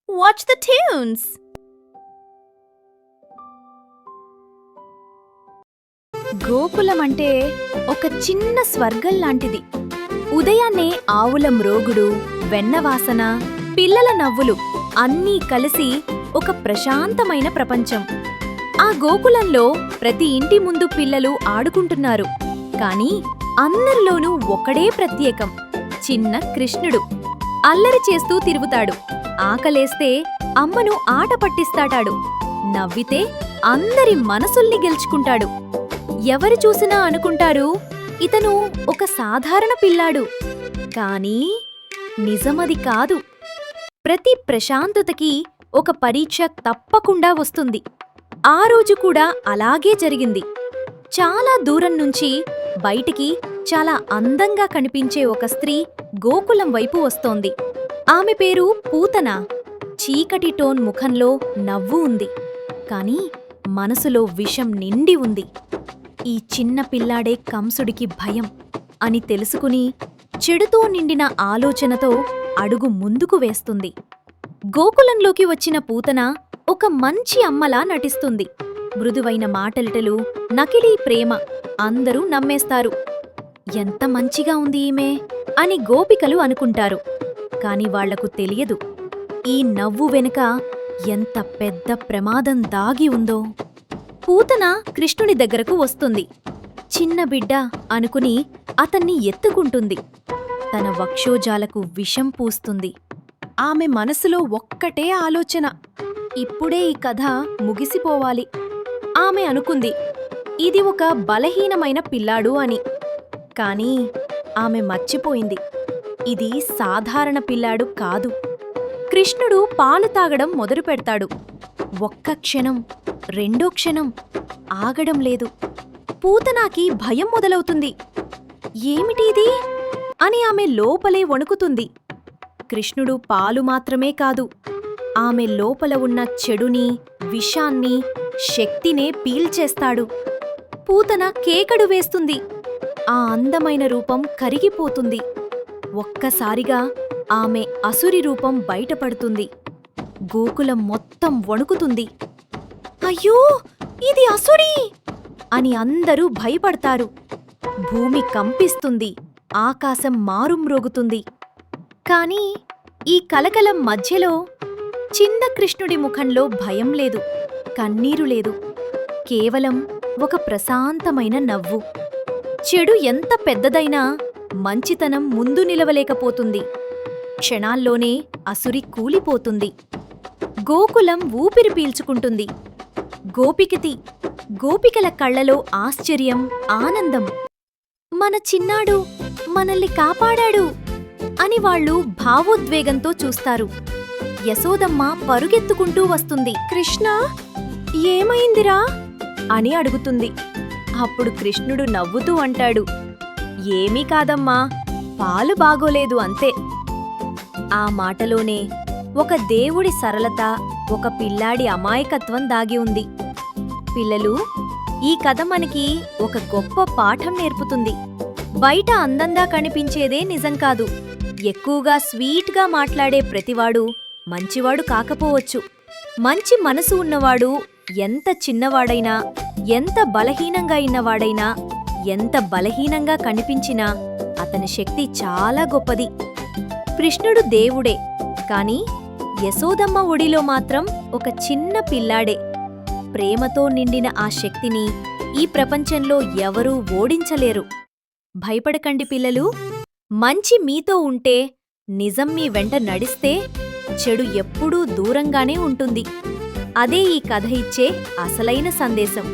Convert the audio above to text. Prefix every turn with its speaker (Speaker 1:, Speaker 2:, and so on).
Speaker 1: Watch the tunes! Gokulam అంటే ఒక చిన్న స్వర్గం లాంటిది. ఉదయాన్నే ఆవుల మ్రోగుడు, వెన్నవాసన, పిల్లల నవ్వులు అన్నీ కలిసి ఒక ప్రశాంతమైన ప్రపంచం. ఆ గోకులంలో ప్రతి ఇంటి ముందు పిల్లలు ఆడుకుంటున్నారు. కాని అందరిలోనూ ఒకడే ప్రత్యేకం, చిన్న కృష్ణుడు. అల్లరి చేస్తూ తిరుగుతాడు. ఆకలేస్తే అమ్మను ఆట పట్టిస్తాడాడు. నవ్వితే అందరి మనసుల్ని గెలుచుకుంటాడు. ఎవరు చూసినా అనుకుంటారు, ఇతను ఒక సాధారణ పిల్లాడు. కానీ నిజమది కాదు. ప్రతి ప్రశాంతతకి ఒక పరీక్ష తప్పకుండా వస్తుంది. ఆ రోజు కూడా అలాగే జరిగింది. చాలా దూరం నుంచి బయటికి చాలా అందంగా కనిపించే ఒక స్త్రీ గోకులం వైపు వస్తోంది. ఆమె పేరు పూతన. చీకటి టోన్ ముఖంలో నవ్వు ఉంది, కాని మనసులో విషం నిండి ఉంది. ఈ చిన్న పిల్లాడే కంసుడికి భయం అని తెలుసుకుని చెడుతో నిండిన ఆలోచనతో అడుగు ముందుకు వేస్తుంది. గోకులంలోకి వచ్చిన పూతన ఒక మంచి అమ్మలా నటిస్తుంది. మృదువైన మాటలటలు, నకిలీ ప్రేమ అందరూ నమ్మేస్తారు. ఎంత మంచిగా ఉంది ఈమె అని గోపికలు అనుకుంటారు. కాని వాళ్లకు తెలియదు, ఈ నవ్వు వెనుక ఎంత పెద్ద ప్రమాదం దాగి ఉందో. పూతన కృష్ణుని దగ్గరకు వస్తుంది. చిన్న బిడ్డ అనుకుని అతన్ని ఎత్తుకుంటుంది. తన వక్షోజాలకు విషం పూస్తుంది. ఆమె మనసులో ఒక్కటే ఆలోచన, ఇప్పుడే ఈ కథ ముగిసిపోవాలి. ఆమె అనుకుంది, ఇది ఒక బలహీనమైన పిల్లాడు అని. కాని ఆమె మర్చిపోయింది, ఇది సాధారణ పిల్లాడు కాదు. కృష్ణుడు పాలు తాగడం మొదలుపెడతాడు. ఒక్క క్షణం, రెండో క్షణం ఆగడం లేదు. పూతనాకి భయం మొదలవుతుంది. ఏమిటిది అని ఆమె లోపలే వణుకుతుంది. కృష్ణుడు పాలు మాత్రమే కాదు, ఆమె లోపల ఉన్న చెడుని, విషాన్ని, శక్తినే పీల్చేస్తాడు. పూతన కేకడు వేస్తుంది. ఆ అందమైన రూపం కరిగిపోతుంది. ఒక్కసారిగా ఆమె అసురి రూపం బయటపడుతుంది. గోకులం మొత్తం వణుకుతుంది. అయ్యో, ఇది అసురి అని అందరూ భయపడతారు. భూమి కంపిస్తుంది. ఆకాశం మారుమ్రోగుతుంది. కాని ఈ కలకలం మధ్యలో చిన్న కృష్ణుడి ముఖంలో భయం లేదు, కన్నీరు లేదు. కేవలం ఒక ప్రశాంతమైన నవ్వు. చెడు ఎంత పెద్దదైనా మంచితనం ముందు నిలవలేకపోతుంది. క్షణాల్లోనే అసురి కూలిపోతుంది. గోకులం ఊపిరి పీల్చుకుంటుంది. గోపికల కళ్లలో ఆశ్చర్యం, ఆనందం. మన చిన్నాడు మనల్ని కాపాడాడు అని వాళ్ళు భావోద్వేగంతో చూస్తారు. యశోదమ్మ పరుగెత్తుకుంటూ వస్తుంది. కృష్ణ, ఏమైందిరా అని అడుగుతుంది. అప్పుడు కృష్ణుడు నవ్వుతూ అంటాడు, ఏమీ కాదమ్మా, పాలు బాగోలేదు అంతే. ఆ మాటలోనే ఒక దేవుడి సరళత, ఒక పిల్లాడి అమాయకత్వం దాగి ఉంది. పిల్లలు, ఈ కథ మనకి ఒక గొప్ప పాఠం నేర్పుతుంది. బయట అందంగా కనిపించేదే నిజం కాదు. ఎక్కువగా స్వీట్గా మాట్లాడే ప్రతివాడు మంచివాడు కాకపోవచ్చు. మంచి మనసు ఉన్నవాడు ఎంత చిన్నవాడైనా, ఎంత బలహీనంగా ఉన్నవాడైనా, ఎంత బలహీనంగా కనిపించినా అతని శక్తి చాలా గొప్పది. కృష్ణుడు దేవుడే, కాని యశోదమ్మ ఒడిలో మాత్రం ఒక చిన్న పిల్లాడే. ప్రేమతో నిండిన ఆ శక్తిని ఈ ప్రపంచంలో ఎవరూ ఓడించలేరు. భయపడకండి పిల్లలు. మంచి మీతో ఉంటే, నిజం మీ వెంట నడిస్తే, చెడు ఎప్పుడూ దూరంగానే ఉంటుంది. అదే ఈ కథ ఇచ్చే అసలైన సందేశం.